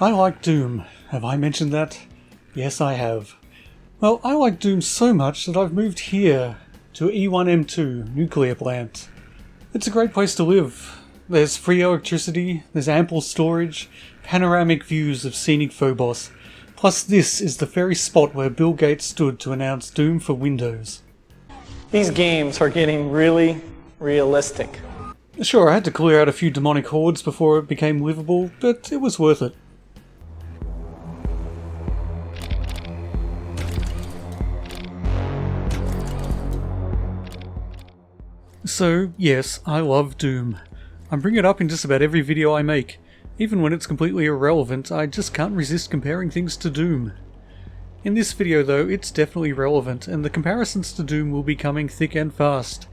I like Doom. Have I mentioned that? Yes, I have. Well, I like Doom so much that I've moved here to E1M2 nuclear plant. It's a great place to live. There's free electricity, there's ample storage, panoramic views of scenic Phobos. Plus this is the very spot where Bill Gates stood to announce Doom for Windows. These games are getting really realistic. Sure, I had to clear out a few demonic hordes before it became livable, but it was worth it. So, yes, I love Doom. I bring it up in just about every video I make. Even when it's completely irrelevant, I just can't resist comparing things to Doom. In this video though, it's definitely relevant, and the comparisons to Doom will be coming thick and fast.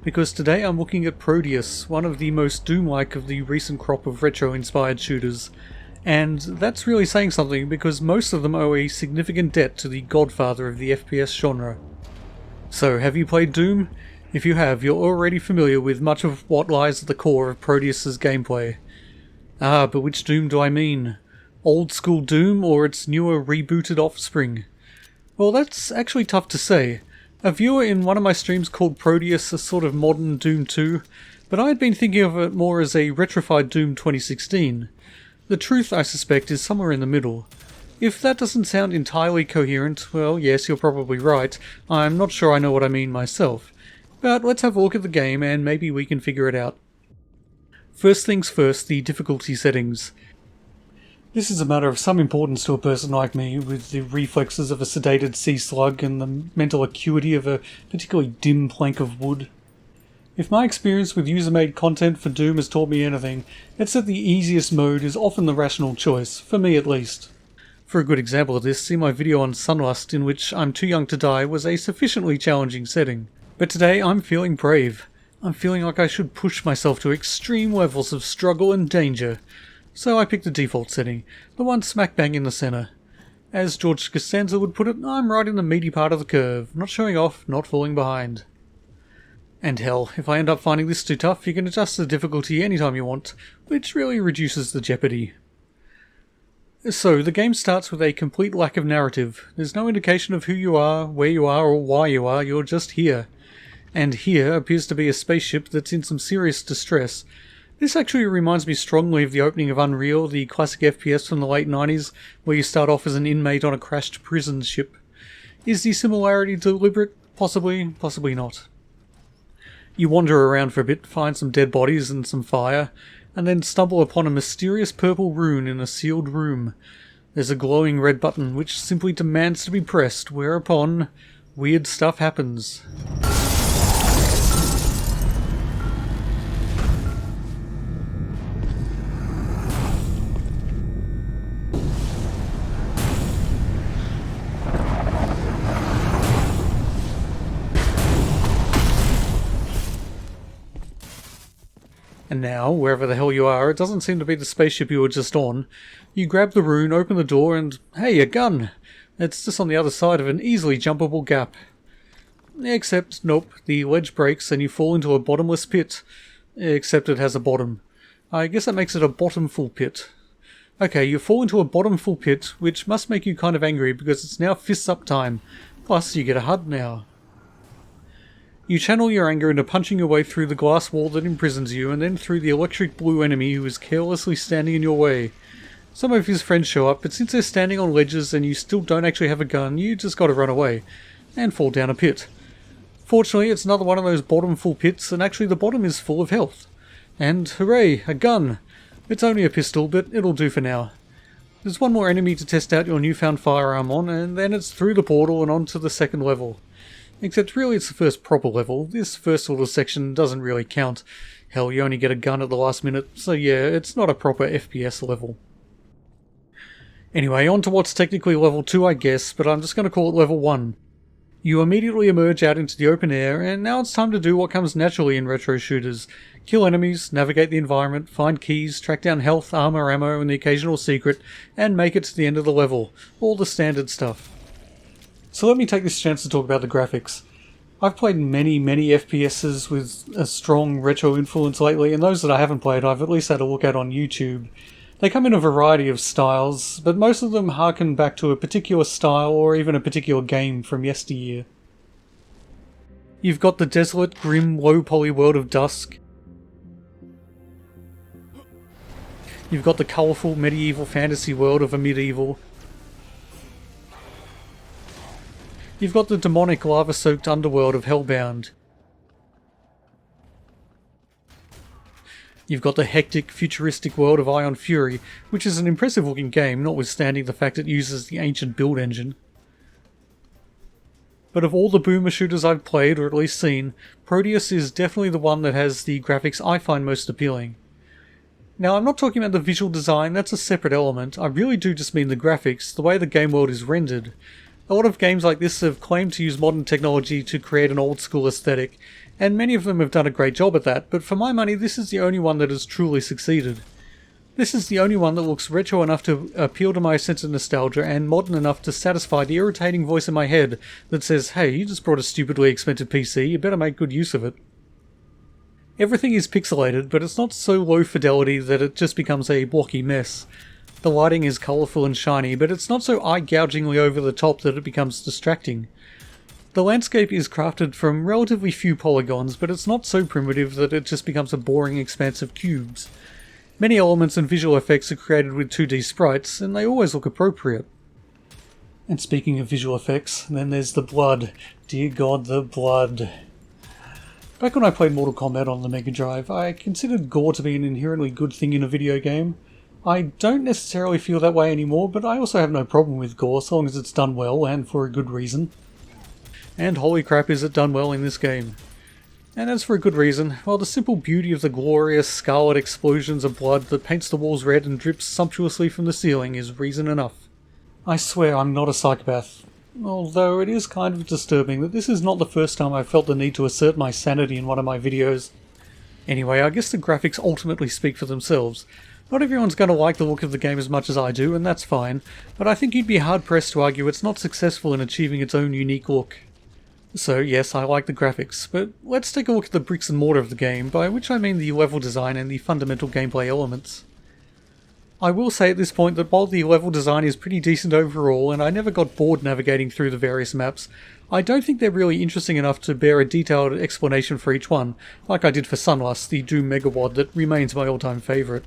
Because today I'm looking at Prodeus, one of the most Doom-like of the recent crop of retro-inspired shooters. And that's really saying something because most of them owe a significant debt to the godfather of the FPS genre. So, have you played Doom? If you have, you're already familiar with much of what lies at the core of Prodeus's gameplay. Ah, but which Doom do I mean? Old-school Doom or its newer rebooted offspring? Well, that's actually tough to say. A viewer in one of my streams called Prodeus a sort of modern Doom 2, but I had been thinking of it more as a retrified Doom 2016. The truth, I suspect, is somewhere in the middle. If that doesn't sound entirely coherent, well, yes, you're probably right. I'm not sure I know what I mean myself. But let's have a look at the game and maybe we can figure it out. First things first, the difficulty settings. This is a matter of some importance to a person like me, with the reflexes of a sedated sea slug and the mental acuity of a particularly dim plank of wood. If my experience with user-made content for Doom has taught me anything, it's that the easiest mode is often the rational choice, for me at least. For a good example of this, see my video on Sunlust, in which I'm Too Young to Die was a sufficiently challenging setting. But today I'm feeling brave. I'm feeling like I should push myself to extreme levels of struggle and danger. So I picked the default setting, the one smack bang in the centre. As George Costanza would put it, I'm right in the meaty part of the curve, not showing off, not falling behind. And hell, if I end up finding this too tough, you can adjust the difficulty anytime you want, which really reduces the jeopardy. So, the game starts with a complete lack of narrative. There's no indication of who you are, where you are, or why you are, you're just here. And here appears to be a spaceship that's in some serious distress. This actually reminds me strongly of the opening of Unreal, the classic FPS from the late 90s, where you start off as an inmate on a crashed prison ship. Is the similarity deliberate? Possibly, possibly not. You wander around for a bit, find some dead bodies and some fire, and then stumble upon a mysterious purple rune in a sealed room. There's a glowing red button which simply demands to be pressed, whereupon weird stuff happens. And now, wherever the hell you are, it doesn't seem to be the spaceship you were just on. You grab the rune, open the door, and hey, a gun! It's just on the other side of an easily jumpable gap. Except, nope, the ledge breaks and you fall into a bottomless pit. Except it has a bottom. I guess that makes it a bottom-full pit. Okay, you fall into a bottom-full pit, which must make you kind of angry because it's now fists-up time. Plus, you get a HUD now. You channel your anger into punching your way through the glass wall that imprisons you, and then through the electric blue enemy who is carelessly standing in your way. Some of his friends show up, but since they're standing on ledges and you still don't actually have a gun, you just gotta run away, and fall down a pit. Fortunately, it's another one of those bottom-full pits, and actually the bottom is full of health. And hooray, a gun! It's only a pistol, but it'll do for now. There's one more enemy to test out your newfound firearm on, and then it's through the portal and on to the second level. Except really it's the first proper level. This first little section doesn't really count. Hell, you only get a gun at the last minute, so yeah, it's not a proper FPS level. Anyway, on to what's technically level 2 I guess, but I'm just going to call it level 1. You immediately emerge out into the open air, and now it's time to do what comes naturally in retro shooters. Kill enemies, navigate the environment, find keys, track down health, armor, ammo, and the occasional secret, and make it to the end of the level. All the standard stuff. So let me take this chance to talk about the graphics. I've played many FPSs with a strong retro influence lately, and those that I haven't played I've at least had a look at on YouTube. They come in a variety of styles, but most of them harken back to a particular style or even a particular game from yesteryear. You've got the desolate, grim, low-poly world of Dusk. You've got the colourful medieval fantasy world of a medieval. You've got the demonic lava-soaked underworld of Hellbound. You've got the hectic, futuristic world of Ion Fury, which is an impressive looking game, notwithstanding the fact it uses the ancient build engine. But of all the boomer shooters I've played, or at least seen, Prodeus is definitely the one that has the graphics I find most appealing. Now, I'm not talking about the visual design, that's a separate element. I really do just mean the graphics, the way the game world is rendered. A lot of games like this have claimed to use modern technology to create an old school aesthetic, and many of them have done a great job at that, but for my money this is the only one that has truly succeeded. This is the only one that looks retro enough to appeal to my sense of nostalgia and modern enough to satisfy the irritating voice in my head that says, hey, you just brought a stupidly expensive PC, you better make good use of it. Everything is pixelated, but it's not so low fidelity that it just becomes a blocky mess. The lighting is colourful and shiny, but it's not so eye-gougingly over the top that it becomes distracting. The landscape is crafted from relatively few polygons, but it's not so primitive that it just becomes a boring expanse of cubes. Many elements and visual effects are created with 2D sprites, and they always look appropriate. And speaking of visual effects, then there's the blood. Dear God, the blood. Back when I played Mortal Kombat on the Mega Drive, I considered gore to be an inherently good thing in a video game. I don't necessarily feel that way anymore, but I also have no problem with gore so long as it's done well and for a good reason. And holy crap is it done well in this game. And as for a good reason, well, the simple beauty of the glorious scarlet explosions of blood that paints the walls red and drips sumptuously from the ceiling is reason enough. I swear I'm not a psychopath, although it is kind of disturbing that this is not the first time I've felt the need to assert my sanity in one of my videos. Anyway, I guess the graphics ultimately speak for themselves. Not everyone's going to like the look of the game as much as I do, and that's fine, but I think you'd be hard-pressed to argue it's not successful in achieving its own unique look. So yes, I like the graphics, but let's take a look at the bricks and mortar of the game, by which I mean the level design and the fundamental gameplay elements. I will say at this point that while the level design is pretty decent overall, and I never got bored navigating through the various maps, I don't think they're really interesting enough to bear a detailed explanation for each one, like I did for Sunlust, the Doom Megawad that remains my all-time favourite.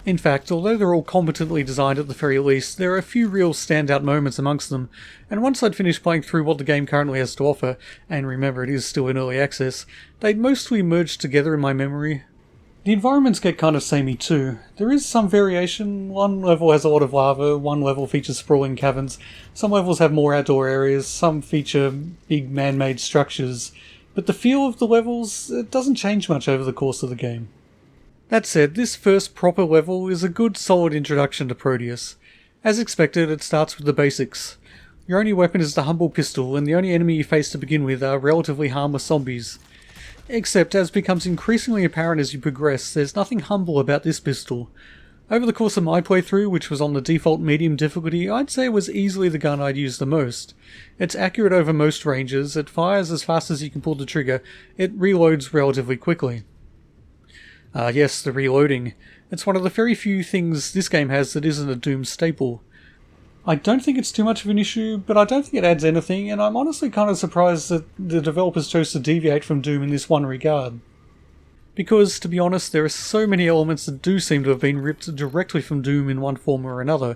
In fact, although they're all competently designed at the very least, there are a few real standout moments amongst them, and once I'd finished playing through what the game currently has to offer, and remember it is still in early access, they'd mostly merge together in my memory. The environments get kind of samey too. There is some variation. One level has a lot of lava, one level features sprawling caverns, some levels have more outdoor areas, some feature big man-made structures, but the feel of the levels, it doesn't change much over the course of the game. That said, this first proper level is a good solid introduction to Prodeus. As expected, it starts with the basics. Your only weapon is the humble pistol, and the only enemy you face to begin with are relatively harmless zombies. Except, as becomes increasingly apparent as you progress, there's nothing humble about this pistol. Over the course of my playthrough, which was on the default medium difficulty, I'd say it was easily the gun I'd used the most. It's accurate over most ranges, it fires as fast as you can pull the trigger, it reloads relatively quickly. Yes, the reloading. It's one of the very few things this game has that isn't a Doom staple. I don't think it's too much of an issue, but I don't think it adds anything, and I'm honestly kind of surprised that the developers chose to deviate from Doom in this one regard. Because, to be honest, there are so many elements that do seem to have been ripped directly from Doom in one form or another.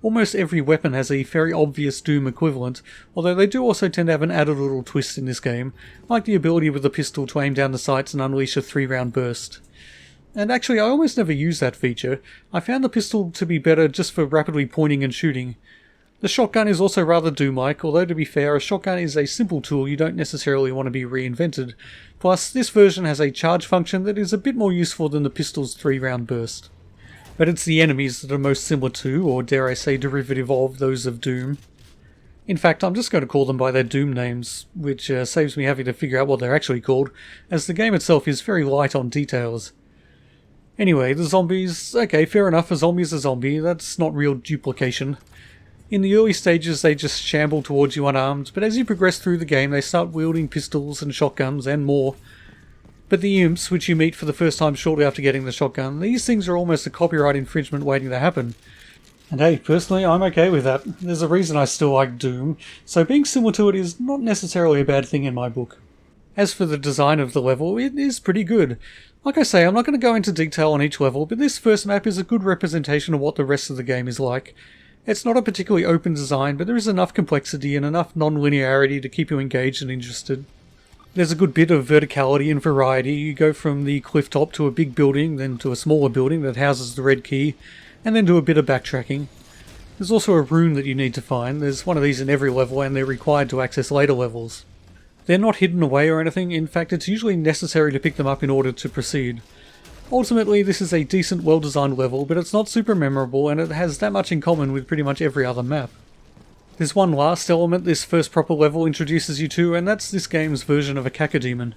Almost every weapon has a very obvious Doom equivalent, although they do also tend to have an added little twist in this game, like the ability with the pistol to aim down the sights and unleash a 3-round burst. And actually, I almost never use that feature. I found the pistol to be better just for rapidly pointing and shooting. The shotgun is also rather Doom-like, although to be fair, a shotgun is a simple tool you don't necessarily want to be reinvented. Plus, this version has a charge function that is a bit more useful than the pistol's 3-round burst. But it's the enemies that are most similar to, or dare I say derivative of, those of Doom. In fact, I'm just going to call them by their Doom names, which saves me having to figure out what they're actually called, as the game itself is very light on details. Anyway, the zombies, okay, fair enough, a zombie's a zombie, that's not real duplication. In the early stages they just shamble towards you unarmed, but as you progress through the game they start wielding pistols and shotguns and more. But the imps, which you meet for the first time shortly after getting the shotgun, these things are almost a copyright infringement waiting to happen. And hey, personally, I'm okay with that. There's a reason I still like Doom, so being similar to it is not necessarily a bad thing in my book. As for the design of the level, it is pretty good. Like I say, I'm not going to go into detail on each level, but this first map is a good representation of what the rest of the game is like. It's not a particularly open design, but there is enough complexity and enough non-linearity to keep you engaged and interested. There's a good bit of verticality and variety. You go from the cliff top to a big building, then to a smaller building that houses the red key, and then do a bit of backtracking. There's also a rune that you need to find. There's one of these in every level, and they're required to access later levels. They're not hidden away or anything. In fact, it's usually necessary to pick them up in order to proceed. Ultimately, this is a decent, well-designed level, but it's not super memorable, and it has that much in common with pretty much every other map. There's one last element this first proper level introduces you to, and that's this game's version of a cacodemon.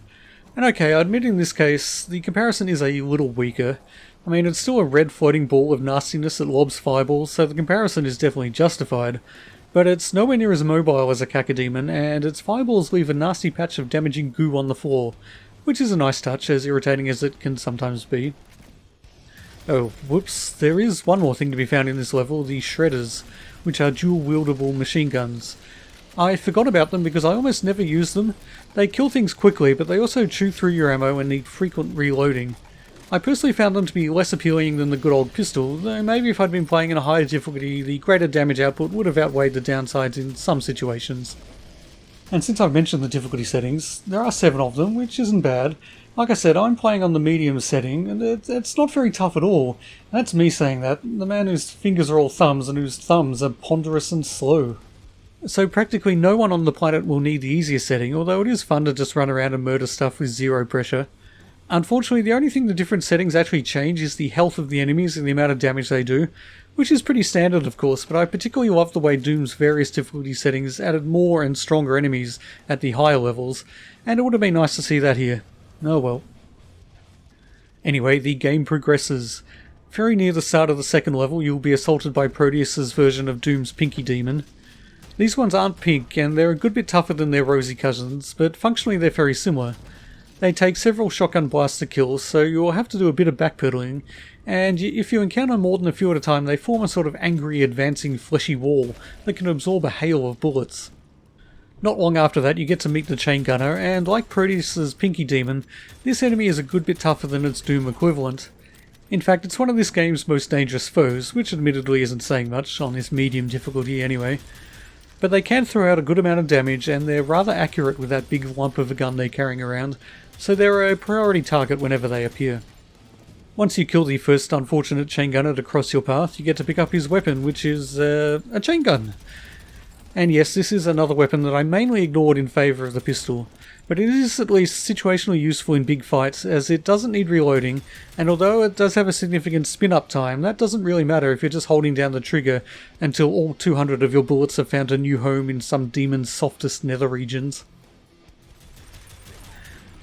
And okay, I admit in this case, the comparison is a little weaker. I mean, it's still a red floating ball of nastiness that lobs fireballs, so the comparison is definitely justified. But it's nowhere near as mobile as a cacodemon, and its fireballs leave a nasty patch of damaging goo on the floor, which is a nice touch, as irritating as it can sometimes be. Oh, whoops, there is one more thing to be found in this level, the shredders, which are dual-wieldable machine guns. I forgot about them because I almost never use them. They kill things quickly, but they also chew through your ammo and need frequent reloading. I personally found them to be less appealing than the good old pistol, though maybe if I'd been playing in a higher difficulty, the greater damage output would have outweighed the downsides in some situations. And since I've mentioned the difficulty settings, there are 7 of them, which isn't bad. Like I said, I'm playing on the medium setting, and it's not very tough at all. That's me saying that, the man whose fingers are all thumbs and whose thumbs are ponderous and slow. So practically no one on the planet will need the easier setting, although it is fun to just run around and murder stuff with zero pressure. Unfortunately, the only thing the different settings actually change is the health of the enemies and the amount of damage they do, which is pretty standard of course, but I particularly love the way Doom's various difficulty settings added more and stronger enemies at the higher levels, and it would have been nice to see that here. Oh well. Anyway, the game progresses. Very near the start of the second level, you'll be assaulted by Prodeus' version of Doom's Pinky Demon. These ones aren't pink, and they're a good bit tougher than their rosy cousins, but functionally they're very similar. They take several shotgun blasts to kill, so you'll have to do a bit of backpedaling, and if you encounter more than a few at a time, they form a sort of angry, advancing, fleshy wall that can absorb a hail of bullets. Not long after that, you get to meet the chain gunner, and like Proteus' Pinky Demon, this enemy is a good bit tougher than its Doom equivalent. In fact, it's one of this game's most dangerous foes, which admittedly isn't saying much, on this medium difficulty anyway. But they can throw out a good amount of damage, and they're rather accurate with that big lump of a gun they're carrying around, so they're a priority target whenever they appear. Once you kill the first unfortunate chain gunner to cross your path, you get to pick up his weapon, which is a chain gun. And yes, this is another weapon that I mainly ignored in favour of the pistol, but it is at least situationally useful in big fights, as it doesn't need reloading, and although it does have a significant spin-up time, that doesn't really matter if you're just holding down the trigger until all 200 of your bullets have found a new home in some demon's softest nether regions.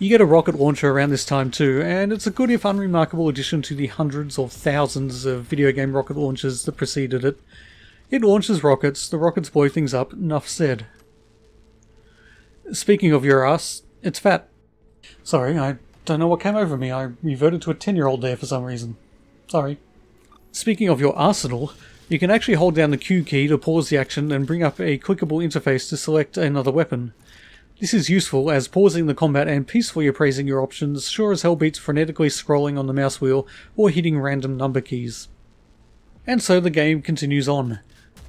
You get a rocket launcher around this time too, and it's a good if unremarkable addition to the hundreds or thousands of video game rocket launchers that preceded it. It launches rockets, the rockets blow things up, enough said. Speaking of your ass, it's fat. Sorry, I don't know what came over me, I reverted to a 10-year-old there for some reason. Sorry. Speaking of your arsenal, you can actually hold down the Q key to pause the action and bring up a clickable interface to select another weapon. This is useful, as pausing the combat and peacefully appraising your options sure as hell beats frenetically scrolling on the mouse wheel or hitting random number keys. And so the game continues on.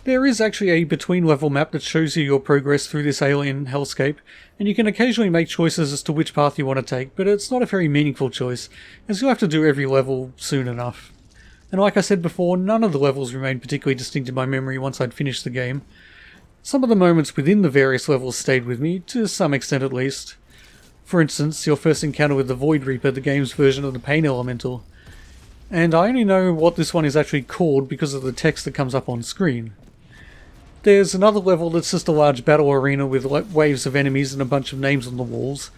There is actually a between-level map that shows you your progress through this alien hellscape, and you can occasionally make choices as to which path you want to take, but it's not a very meaningful choice, as you'll have to do every level soon enough. And like I said before, none of the levels remain particularly distinct in my memory once I'd finished the game. Some of the moments within the various levels stayed with me, to some extent at least. For instance, your first encounter with the Void Reaper, the game's version of the Pain Elemental. And I only know what this one is actually called because of the text that comes up on screen. There's another level that's just a large battle arena with waves of enemies and a bunch of names on the walls.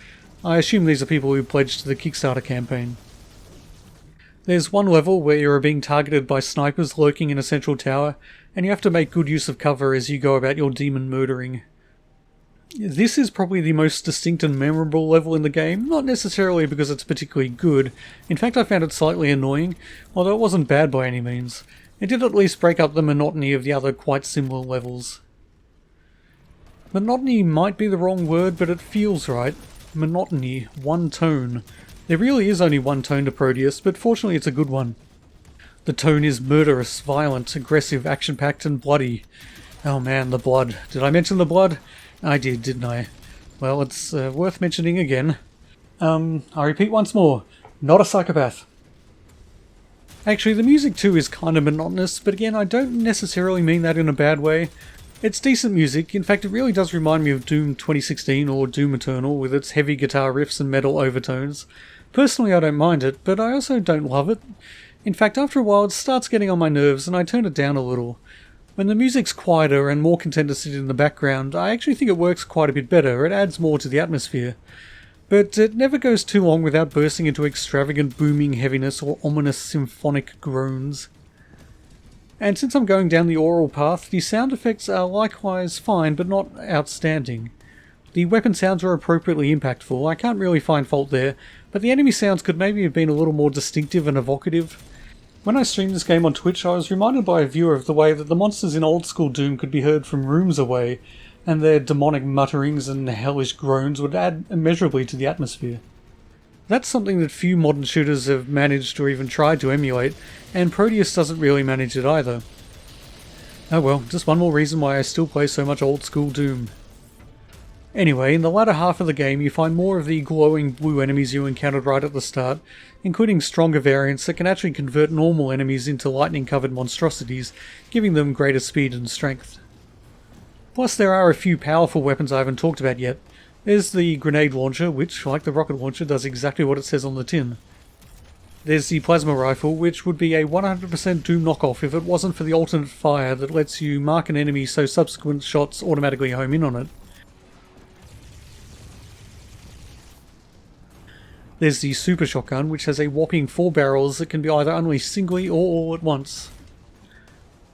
I assume these are people who pledged to the Kickstarter campaign. There's one level where you're being targeted by snipers lurking in a central tower, and you have to make good use of cover as you go about your demon murdering. This is probably the most distinct and memorable level in the game, not necessarily because it's particularly good. In fact, I found it slightly annoying, although it wasn't bad by any means. It did at least break up the monotony of the other quite similar levels. Monotony might be the wrong word, but it feels right. Monotony, one tone. There really is only one tone to Prodeus, but fortunately it's a good one. The tone is murderous, violent, aggressive, action-packed and bloody. Oh man, the blood. Did I mention the blood? I did, didn't I? Well, it's worth mentioning again. I repeat once more, not a psychopath. Actually, the music too is kind of monotonous, but again, I don't necessarily mean that in a bad way. It's decent music. In fact, it really does remind me of Doom 2016 or Doom Eternal with its heavy guitar riffs and metal overtones. Personally, I don't mind it, but I also don't love it. In fact, after a while, it starts getting on my nerves and I turn it down a little. When the music's quieter and more content to sit in the background, I actually think it works quite a bit better. It adds more to the atmosphere. But it never goes too long without bursting into extravagant booming heaviness or ominous symphonic groans. And since I'm going down the oral path, the sound effects are likewise fine but not outstanding. The weapon sounds are appropriately impactful, I can't really find fault there, but the enemy sounds could maybe have been a little more distinctive and evocative. When I streamed this game on Twitch, I was reminded by a viewer of the way that the monsters in Oldschool Doom could be heard from rooms away, and their demonic mutterings and hellish groans would add immeasurably to the atmosphere. That's something that few modern shooters have managed or even tried to emulate, and Prodeus doesn't really manage it either. Oh well, just one more reason why I still play so much Oldschool Doom. Anyway, in the latter half of the game you find more of the glowing blue enemies you encountered right at the start, including stronger variants that can actually convert normal enemies into lightning-covered monstrosities, giving them greater speed and strength. Plus there are a few powerful weapons I haven't talked about yet. There's the grenade launcher, which, like the rocket launcher, does exactly what it says on the tin. There's the plasma rifle, which would be a 100% Doom knockoff if it wasn't for the alternate fire that lets you mark an enemy so subsequent shots automatically home in on it. There's the super shotgun, which has a whopping 4 barrels that can be either unleashed singly or all at once.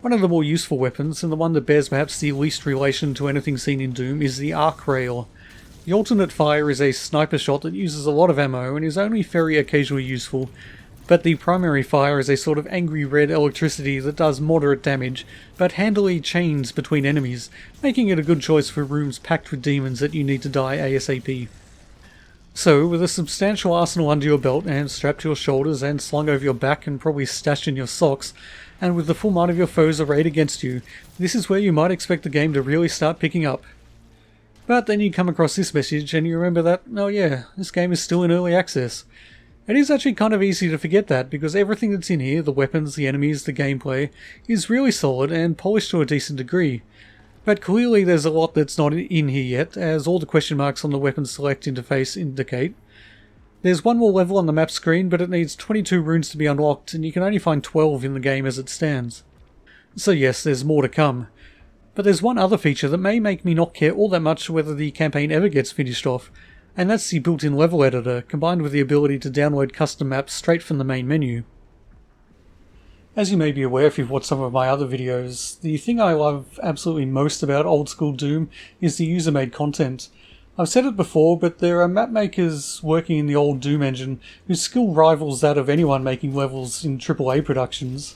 One of the more useful weapons, and the one that bears perhaps the least relation to anything seen in Doom, is the arc rail. The alternate fire is a sniper shot that uses a lot of ammo and is only very occasionally useful, but the primary fire is a sort of angry red electricity that does moderate damage, but handily chains between enemies, making it a good choice for rooms packed with demons that you need to die ASAP. So, with a substantial arsenal under your belt and strapped to your shoulders and slung over your back and probably stashed in your socks, and with the full might of your foes arrayed against you, this is where you might expect the game to really start picking up. But then you come across this message and you remember that, oh yeah, this game is still in early access. It is actually kind of easy to forget that, because everything that's in here, the weapons, the enemies, the gameplay, is really solid and polished to a decent degree. But clearly there's a lot that's not in here yet, as all the question marks on the weapon select interface indicate. There's one more level on the map screen, but it needs 22 runes to be unlocked, and you can only find 12 in the game as it stands. So yes, there's more to come. But there's one other feature that may make me not care all that much whether the campaign ever gets finished off, and that's the built-in level editor, combined with the ability to download custom maps straight from the main menu. As you may be aware if you've watched some of my other videos, the thing I love absolutely most about Oldschool Doom is the user-made content. I've said it before, but there are map makers working in the old Doom engine whose skill rivals that of anyone making levels in AAA productions.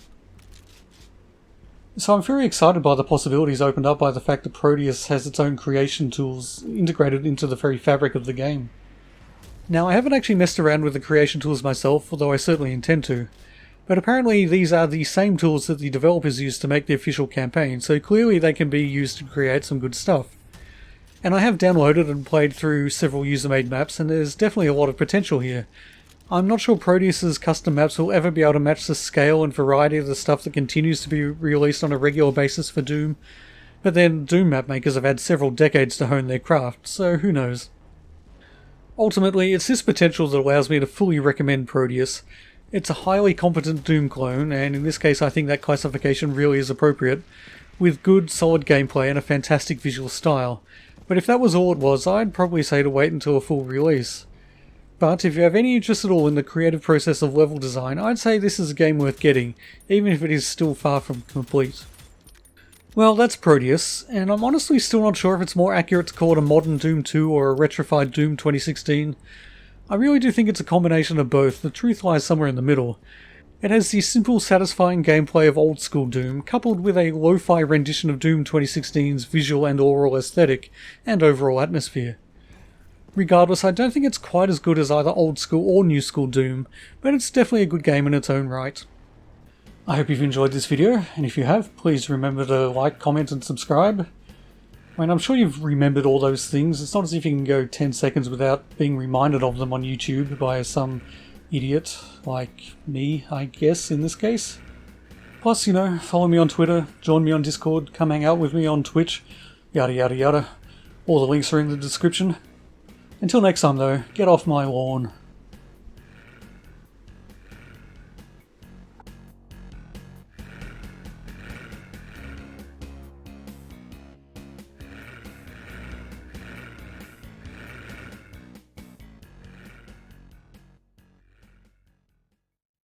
So I'm very excited by the possibilities opened up by the fact that Prodeus has its own creation tools integrated into the very fabric of the game. Now, I haven't actually messed around with the creation tools myself, although I certainly intend to. But apparently these are the same tools that the developers use to make the official campaign, so clearly they can be used to create some good stuff. And I have downloaded and played through several user-made maps, and there's definitely a lot of potential here. I'm not sure Prodeus's custom maps will ever be able to match the scale and variety of the stuff that continues to be released on a regular basis for Doom, but then Doom map makers have had several decades to hone their craft, so who knows. Ultimately, it's this potential that allows me to fully recommend Prodeus. It's a highly competent Doom clone, and in this case I think that classification really is appropriate, with good, solid gameplay and a fantastic visual style. But if that was all it was, I'd probably say to wait until a full release. But if you have any interest at all in the creative process of level design, I'd say this is a game worth getting, even if it is still far from complete. Well, that's Prodeus, and I'm honestly still not sure if it's more accurate to call it a modern Doom 2 or a retrified Doom 2016. I really do think it's a combination of both. The truth lies somewhere in the middle. It has the simple, satisfying gameplay of old-school Doom, coupled with a lo-fi rendition of Doom 2016's visual and aural aesthetic and overall atmosphere. Regardless, I don't think it's quite as good as either old-school or new-school Doom, but it's definitely a good game in its own right. I hope you've enjoyed this video, and if you have, please remember to like, comment and subscribe. I mean, I'm sure you've remembered all those things. It's not as if you can go 10 seconds without being reminded of them on YouTube by some idiot like me, I guess, in this case. Plus, you know, follow me on Twitter, join me on Discord, come hang out with me on Twitch, yada yada yada. All the links are in the description. Until next time though, get off my lawn.